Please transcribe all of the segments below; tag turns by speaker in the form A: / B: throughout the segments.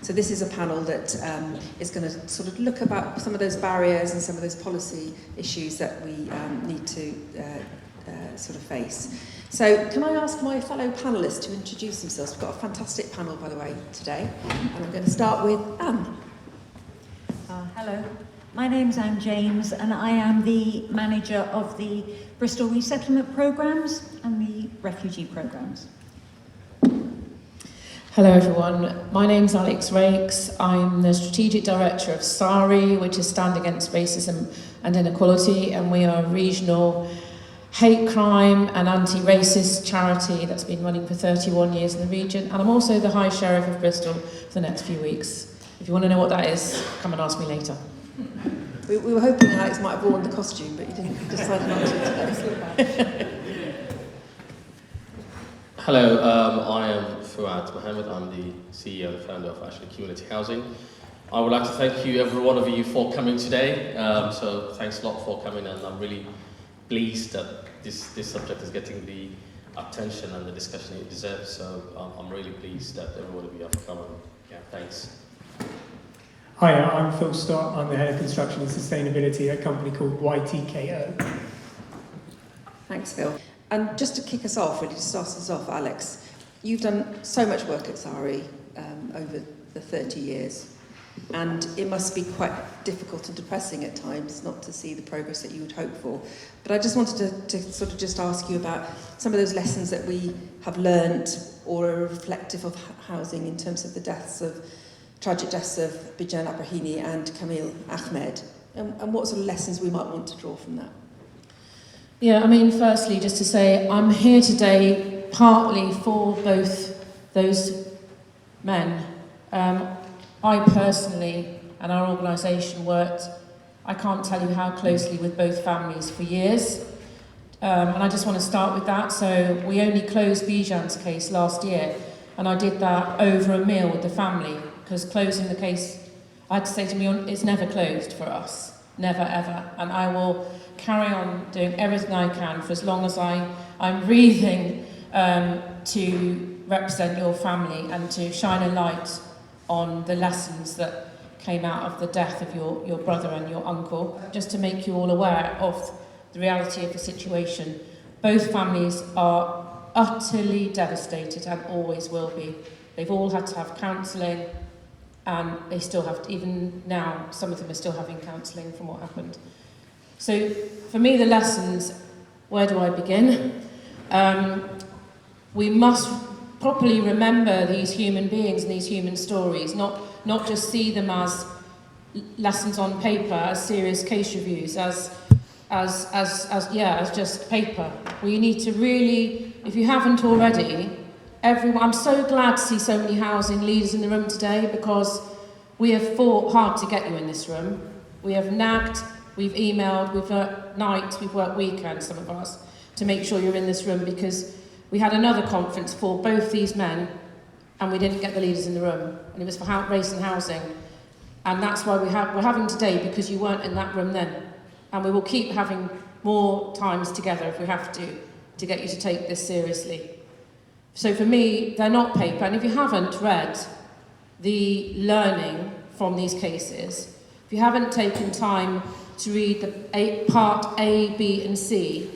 A: So this is a panel that is going to sort of look about some of those barriers and some of those policy issues that we need to sort of face. So can I ask my fellow panellists to introduce themselves? We've got a fantastic panel, by the way, today. And I'm going to start with Anne.
B: Hello, my name's Anne James and I am the manager of the Bristol Resettlement Programmes and the Refugee Programmes.
C: Hello everyone, my name's Alex Rakes. I'm the Strategic Director of SARI, which is Stand Against Racism and Inequality, and we are a regional hate crime and anti-racist charity that's been running for 31 years in the region, and I'm also the High Sheriff of Bristol for the next few weeks. If you want to know what that is, come and ask me later.
A: We were hoping Alex might have worn the costume, but he didn't decide not to today.
D: Hello, I am Fuad Mohammed. I'm the CEO and founder of Ashley Community Housing. I would like to thank you, every one of you, for coming today. So thanks a lot for coming, and I'm really pleased that this subject is getting the attention and the discussion it deserves. So I'm really pleased that everyone of you have come, and yeah, thanks.
E: Hi, I'm Phil Stott. I'm the Head of Construction and Sustainability at a company called YTKO.
A: Thanks, Phil. And just to kick us off, really to start us off, Alex, you've done so much work at SARI over the 30 years, and it must be quite difficult and depressing at times not to see the progress that you would hope for. But I just wanted to sort of just ask you about some of those lessons that we have learned or are reflective of housing in terms of the tragic deaths of Bijan Abrahini and Camille Ahmed, and what sort of lessons we might want to draw from that.
C: Yeah, I mean, firstly, just to say, I'm here today partly for both those men. I personally, and our organisation worked, I can't tell you how closely with both families for years. And I just want to start with that. So we only closed Bijan's case last year, and I did that over a meal with the family, because closing the case, I had to say to me, it's never closed for us, never ever. And I will carry on doing everything I can for as long as I'm breathing to represent your family and to shine a light on the lessons that came out of the death of your brother and your uncle, just to make you all aware of the reality of the situation. Both families are utterly devastated and always will be. They've all had to have counselling, and they still have, even now, some of them are still having counselling from what happened. So for me, the lessons, where do I begin? We must properly remember these human beings and these human stories, not just see them as lessons on paper, as serious case reviews, as just paper. We need to really, if you haven't already, I'm so glad to see so many housing leaders in the room today, because we have fought hard to get you in this room. We have nagged, we've emailed, we've worked nights, we've worked weekends, some of us, to make sure you're in this room, because we had another conference for both these men and we didn't get the leaders in the room, and it was for race and housing. And that's why we're having today, because you weren't in that room then. And we will keep having more times together if we have to get you to take this seriously. So for me, they're not paper, and if you haven't read the learning from these cases, if you haven't taken time to read the part A, B and C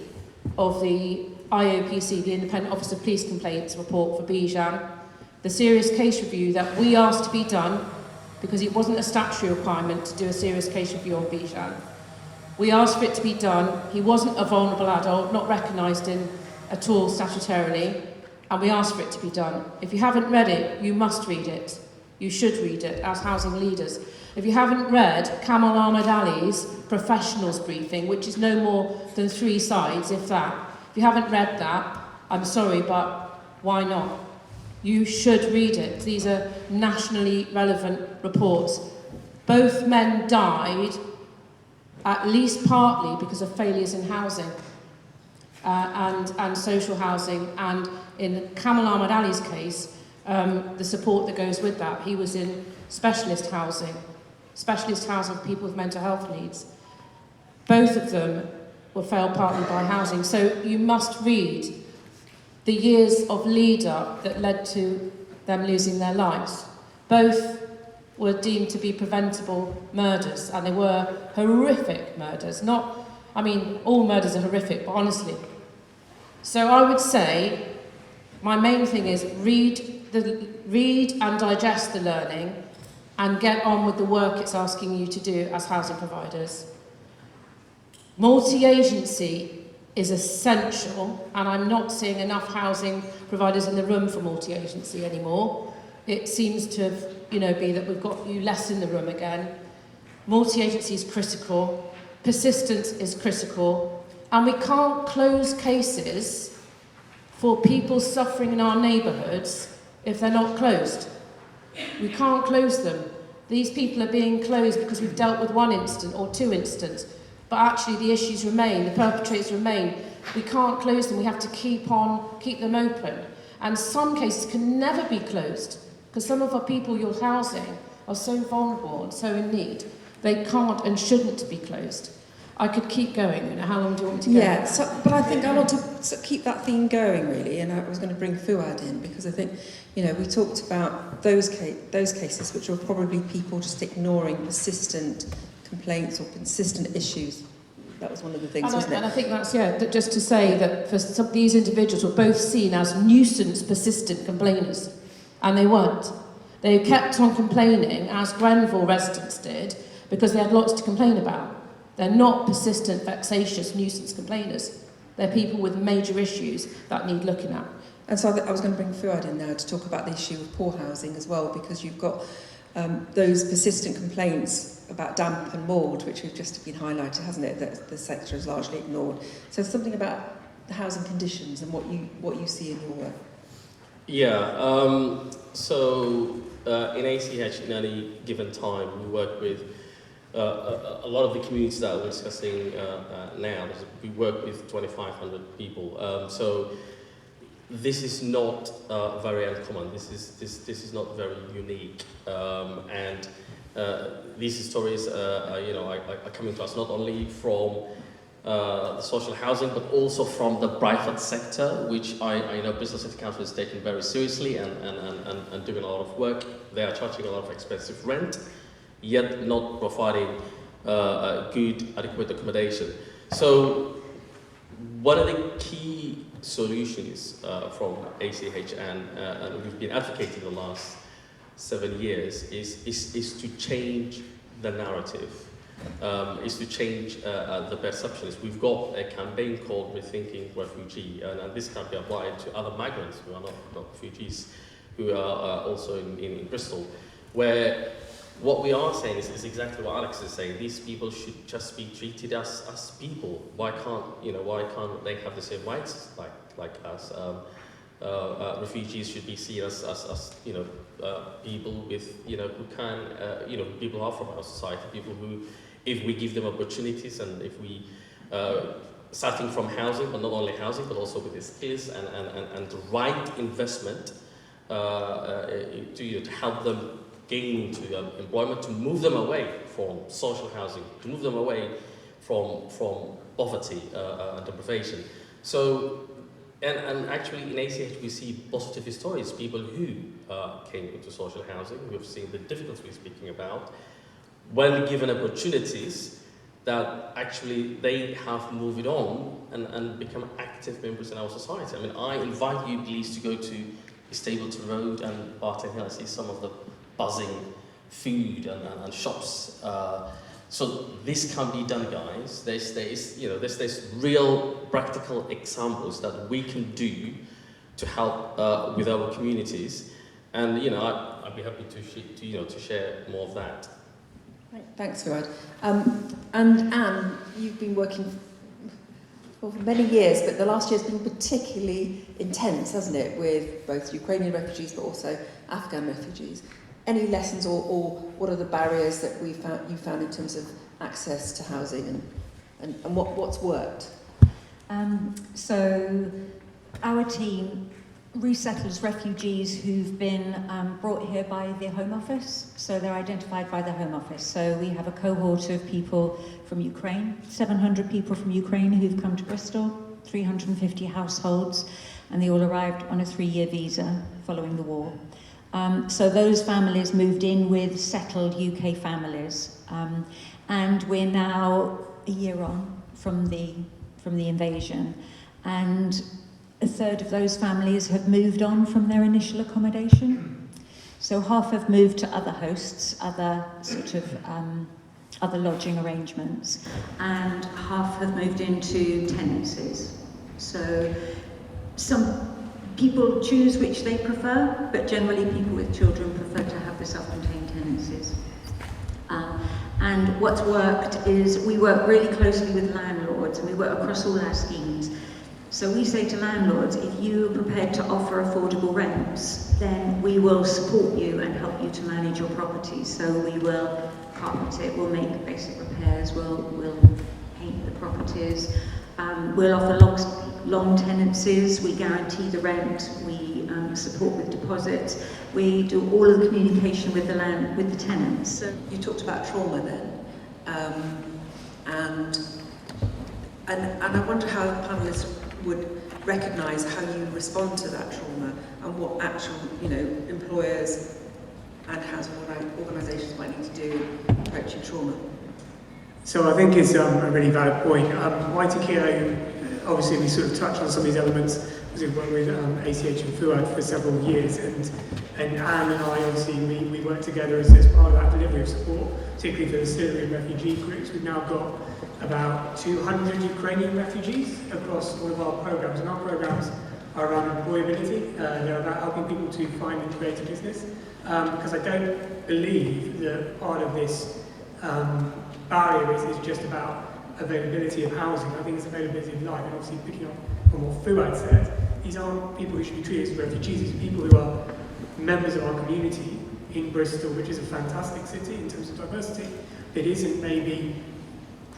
C: of the IOPC, the Independent Office of Police Complaints report for Bijan, the serious case review that we asked to be done, because it wasn't a statutory requirement to do a serious case review on Bijan. We asked for it to be done. He wasn't a vulnerable adult, not recognised in at all statutorily, and we asked for it to be done. If you haven't read it, you must read it. You should read it as housing leaders. If you haven't read Kamal Ahmed Ali's professionals briefing, which is no more than 3 sides, if that, if you haven't read that, I'm sorry, but why not? You should read it. These are nationally relevant reports. Both men died, at least partly because of failures in housing and social housing. And in Kamal Ahmed Ali's case, the support that goes with that. He was in specialist housing for people with mental health needs. Both of them were failed partly by housing. So you must read the years of lead-up that led to them losing their lives. Both were deemed to be preventable murders, and they were horrific murders. All murders are horrific, but honestly. So I would say my main thing is read and digest the learning and get on with the work it's asking you to do as housing providers. Multi-agency is essential, and I'm not seeing enough housing providers in the room for multi-agency anymore. It seems to be that we've got you less in the room again. Multi-agency is critical, persistence is critical, and we can't close cases for people suffering in our neighbourhoods if they're not closed. We can't close them. These people are being closed because we've dealt with one incident or two incidents, but actually the issues remain, the perpetrators remain. We can't close them, we have to keep them open. And some cases can never be closed, because some of our people you're housing are so vulnerable and so in need, they can't and shouldn't be closed. I could keep going. How long do you want me to go?
A: Yeah, but I think I want to keep that theme going, really, and I was going to bring Fuad in, because I think, we talked about those cases which were probably people just ignoring persistent complaints or persistent issues. That was one of the things, wasn't it?
C: And I think that's, just to say that for some of these individuals were both seen as nuisance persistent complainers, and they weren't. They kept on complaining, as Grenville residents did, because they had lots to complain about. They're not persistent, vexatious nuisance complainers. They're people with major issues that need looking at.
A: And so I was going to bring Fuad in now to talk about the issue of poor housing as well, because you've got those persistent complaints about damp and mould, which have just been highlighted, hasn't it, that the sector has largely ignored. So something about the housing conditions and what you see in your work.
D: Yeah, in ACH, in any given time, we work with a lot of the communities that we're discussing now. We work with 2,500 people. So this is not very uncommon. This is not very unique. And these stories, are coming to us not only from the social housing, but also from the private sector, which I know Bristol City Council is taking very seriously and doing a lot of work. They are charging a lot of expensive rent, yet not providing good, adequate accommodation. So one of the key solutions from ACH and we've been advocating the last 7 years is to change the narrative, is to change the perceptions. We've got a campaign called Rethinking Refugee, and this can be applied to other migrants who are not refugees, who are also in Bristol, where what we are saying is exactly what Alex is saying. These people should just be treated as people. Why can't they have the same rights like us? Refugees should be seen as people with who can people who are from our society, people who, if we give them opportunities and if we starting from housing, but not only housing, but also with the skills and the right investment to help them gain into employment, to move them away from social housing, to move them away from poverty and deprivation. So, and actually in ACH we see positive stories, people who came into social housing, we've seen the difficulties we're speaking about, when given opportunities, that actually they have moved on and become active members in our society. I mean, I invite you please to go to Stapleton Road and Barton Hill and see some of the buzzing food and shops. So this can be done, guys. There's real practical examples that we can do to help with our communities, and I'd be happy to share more of that.
A: Thanks, Fuad. And Anne, you've been working for many years, but the last year's been particularly intense, hasn't it, with both Ukrainian refugees but also Afghan refugees. Any lessons or what are the barriers that you found in terms of access to housing and what's worked?
B: So our team resettles refugees who've been brought here by the Home Office. So they're identified by the Home Office. So we have a cohort of people from Ukraine, 700 people from Ukraine who've come to Bristol, 350 households, and they all arrived on a 3-year visa following the war. So those families moved in with settled UK families, and we're now a year on from the invasion, and a third of those families have moved on from their initial accommodation. So half have moved to other hosts, other sort of other lodging arrangements, and half have moved into tenancies. So some people choose which they prefer, but generally people with children prefer to have the self-contained tenancies. And what's worked is we work really closely with landlords, and we work across all our schemes. So we say to landlords, if you're prepared to offer affordable rents, then we will support you and help you to manage your property. So we will carpet it, we'll make basic repairs, we'll paint the properties, we'll offer long tenancies, we guarantee the rent, we support with deposits, we do all of the communication with the tenants.
A: So you talked about trauma then, and I wonder how panellists would recognise how you respond to that trauma and what actual, employers and housing organisations might need to do approaching trauma.
E: So I think it's a really valid point. YTKO, obviously we sort of touched on some of these elements because we've worked with ACH and FUAD for several years, and Anne and I obviously we work together as part of that delivery of support, particularly for the Syrian refugee groups. We've now got about 200 Ukrainian refugees across all of our programs, and our programs are around employability. They're about helping people to find and create a business, because I don't believe that part of this barrier is just about availability of housing. I think it's availability of life, and obviously picking up on what Fuad said, these aren't people who should be treated as refugees, these are people who are members of our community in Bristol, which is a fantastic city in terms of diversity, that isn't maybe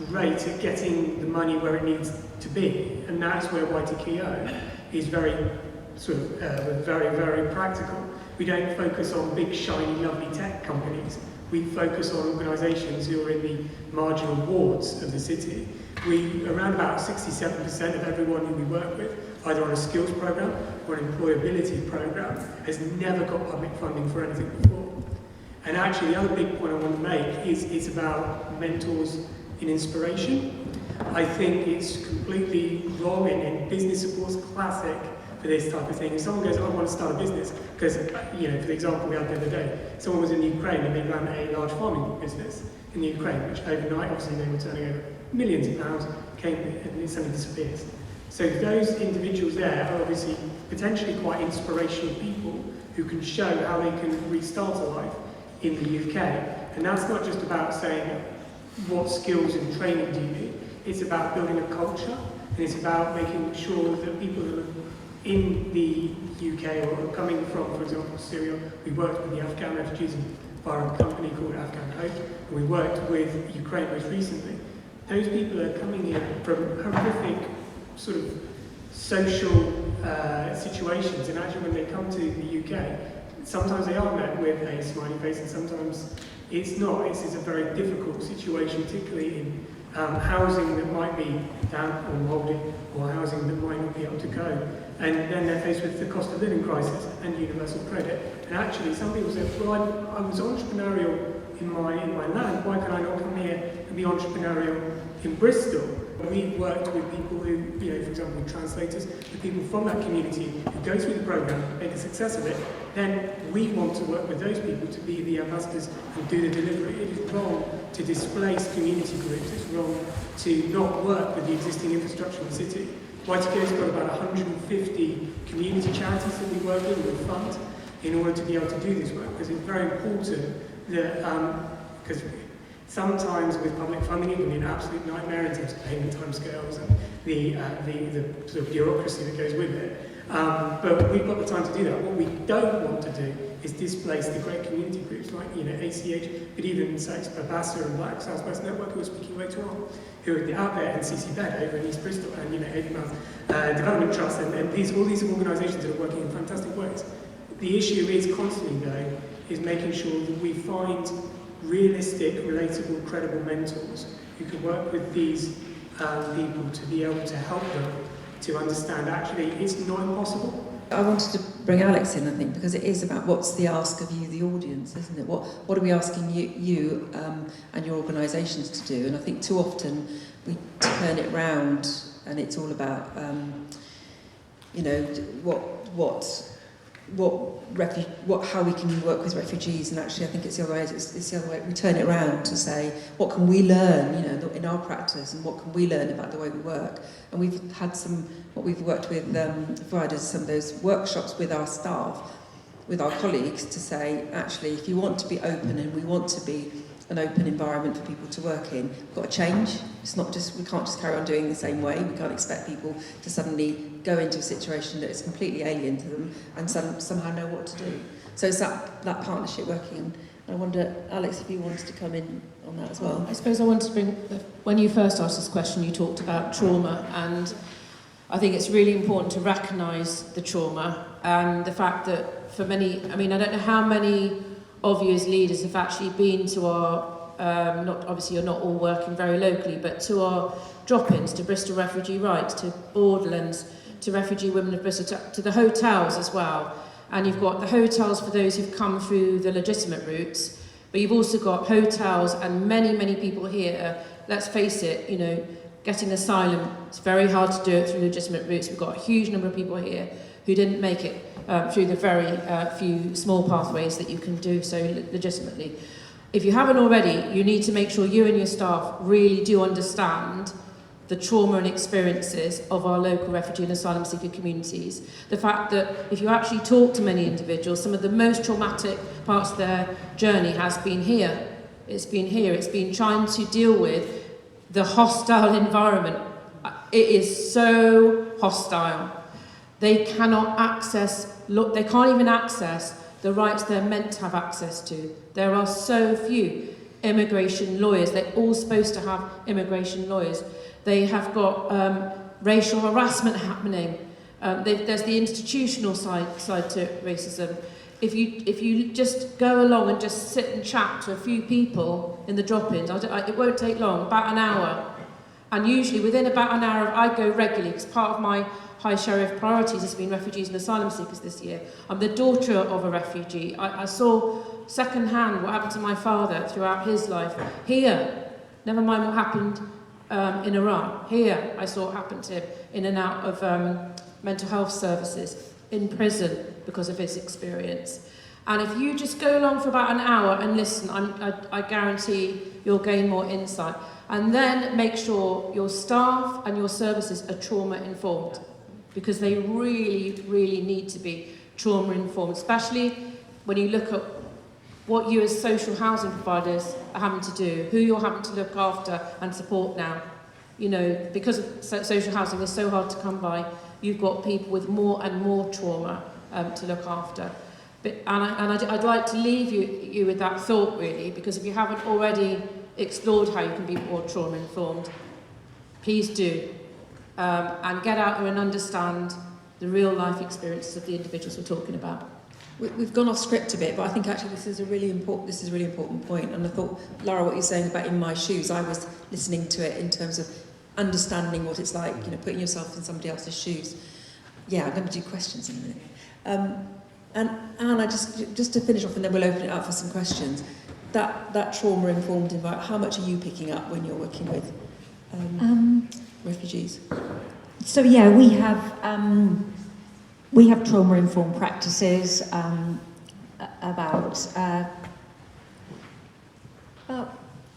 E: great at getting the money where it needs to be, and that's where YTKO is very sort of very, very practical. We don't focus on big, shiny, lovely tech companies. We focus on organisations who are in the marginal wards of the city. Around about 67% of everyone who we work with, either on a skills programme or an employability programme, has never got public funding for anything before. And actually, the other big point I want to make is it's about mentors in inspiration. I think it's completely wrong, and business support's classic for this type of thing. If someone goes, I want to start a business, because, for the example we had the other day, someone was in Ukraine and they ran a large farming business in the Ukraine, which overnight, obviously they were turning over millions of pounds, came and it suddenly disappears. So those individuals there are obviously potentially quite inspirational people who can show how they can restart a life in the UK. And that's not just about saying what skills and training do you need, it's about building a culture, and it's about making sure that people who are in the UK or are coming from, for example, Syria, we worked with the Afghan refugees via a company called Afghan Hope, and we worked with Ukraine most recently. Those people are coming here from horrific sort of social situations, and actually when they come to the UK, sometimes they are met with a smiley face, and sometimes it's not. It's a very difficult situation, particularly in housing that might be damp or mouldy, or housing that might not be able to go. And then they're faced with the cost of living crisis and universal credit. And actually, some people say, well, I was entrepreneurial in my land, why can I not come here and be entrepreneurial in Bristol? We've worked with people who, for example, with translators, with people from that community who go through the programme, make a success of it. Then we want to work with those people to be the ambassadors and do the delivery. It is wrong to displace community groups. It's wrong to not work with the existing infrastructure in the city. YTK's got about 150 community charities that we work with fund in order to be able to do this work, because it's very important that, because sometimes with public funding it can be an absolute nightmare in terms of payment timescales and the sort of bureaucracy that goes with it. But we've got the time to do that. What we don't want to do is displace the great community groups like ACH, but even Babassa and Black South West Network, who are speaking later on, who are out there, and CC Bed over in East Bristol, and Avonmouth Development Trust, and all these organisations that are working in fantastic ways. The issue is constantly, though, is making sure that we find realistic, relatable, credible mentors who can work with these people to be able to help them to understand actually it's not impossible.
A: I wanted to bring Alex in, I think, because it is about what's the ask of you, the audience, isn't it? What are we asking you and your organisations to do? And I think too often we turn it round, and it's all about, how we can work with refugees. And actually, I think it's the other way. It's the other way. We turn it around to say, what can we learn, in our practice, and what can we learn about the way we work? And we've had what we've worked with providers, some of those workshops with our staff, with our colleagues, to say, actually, if you want to be open, and we want to be an open environment for people to work in, we've got to change. It's not just, we can't just carry on doing the same way. We can't expect people to suddenly go into a situation that is completely alien to them and somehow know what to do. So it's that partnership working. I wonder, Alex, if you wanted to come in on that as well.
C: I suppose I wanted to bring, when you first asked this question, you talked about trauma, and I think it's really important to recognise the trauma and the fact that for many, I don't know how many of you as leaders have actually been to our, obviously you're not all working very locally, but to our drop-ins, to Bristol Refugee Rights, to Borderlands, to Refugee Women of Bristol, to the hotels as well. And you've got the hotels for those who've come through the legitimate routes, but you've also got hotels and many, many people here, let's face it, getting asylum, it's very hard to do it through legitimate routes. We've got a huge number of people here who didn't make it through the very few small pathways that you can do so legitimately. If you haven't already, you need to make sure you and your staff really do understand the trauma and experiences of our local refugee and asylum seeker communities. The fact that if you actually talk to many individuals, some of the most traumatic parts of their journey has been here. It's been here. It's been trying to deal with the hostile environment. It is so hostile. They cannot they can't even access the rights they're meant to have access to. There are so few immigration lawyers. They're all supposed to have immigration lawyers. They have got racial harassment happening. There's the institutional side to racism. If you just go along and just sit and chat to a few people in the drop-ins, it won't take long, about an hour. And usually within about an hour, I go regularly, because part of my High Sheriff priorities has been refugees and asylum seekers this year. I'm the daughter of a refugee. I saw second-hand what happened to my father throughout his life. Here, never mind what happened in Iran. Here, I saw what happened to him in and out of mental health services, in prison, because of his experience. And if you just go along for about an hour and listen, I guarantee you'll gain more insight. And then make sure your staff and your services are trauma-informed, because they really, really need to be trauma-informed, especially when you look at what you as social housing providers are having to do, who you're having to look after and support now. Because social housing is so hard to come by, you've got people with more and more trauma to look after. I'd like to leave you with that thought, really, because if you haven't already explored how you can be more trauma-informed, please do. And get out there and understand the real-life experiences of the individuals we're talking about.
A: We've gone off script a bit, but I think actually this is a really important point. And I thought, Lara, what you're saying about in my shoes, I was listening to it in terms of understanding what it's like, putting yourself in somebody else's shoes. Yeah, I'm going to do questions in a minute. And Anna, just to finish off, and then we'll open it up for some questions. That trauma-informed environment, how much are you picking up when you're working with refugees?
B: So yeah, we have trauma-informed practices. About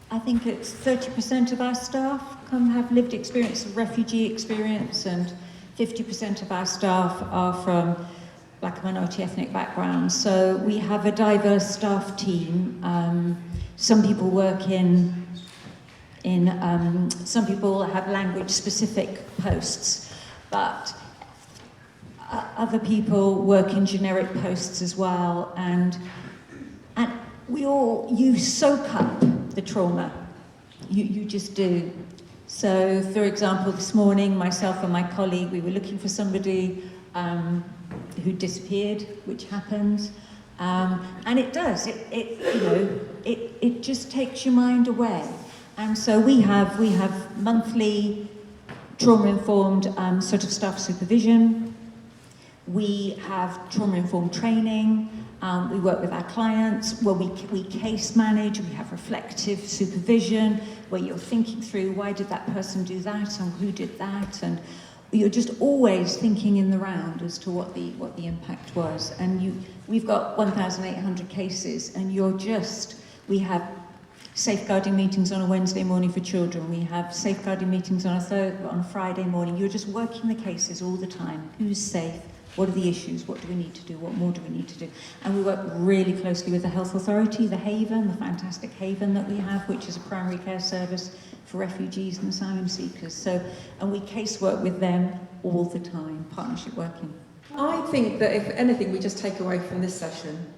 B: I think it's 30% of our staff have lived experience of refugee experience, and 50% of our staff are from Black and minority ethnic backgrounds. So we have a diverse staff team. Some people work some people have language-specific posts, but other people work in generic posts as well, and you soak up the trauma. You just do. So, for example, this morning, myself and my colleague, we were looking for somebody who disappeared, which happens, and it does. It just takes your mind away. And so we have monthly trauma-informed sort of staff supervision. We have trauma-informed training. We work with our clients where we case manage. We have reflective supervision where you're thinking through why did that person do that and who did that, and you're just always thinking in the round as to what the impact was. And we've got 1,800 cases, and we have safeguarding meetings on a Wednesday morning for children. We have safeguarding meetings on a Friday morning. You're just working the cases all the time. Who's safe? What are the issues? What do we need to do? What more do we need to do? And we work really closely with the Health Authority, the Haven, the fantastic Haven that we have, which is a primary care service for refugees and asylum seekers. And we casework with them all the time, partnership working.
A: I think that if anything we just take away from this session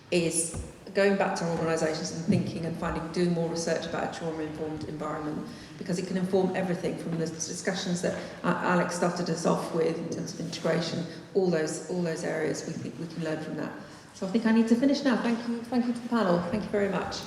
A: is going back to organisations and thinking and doing more research about a trauma-informed environment, because it can inform everything from the discussions that Alex started us off with in terms of integration, all those areas we think we can learn from that. So I think I need to finish now. Thank you to the panel. Thank you very much.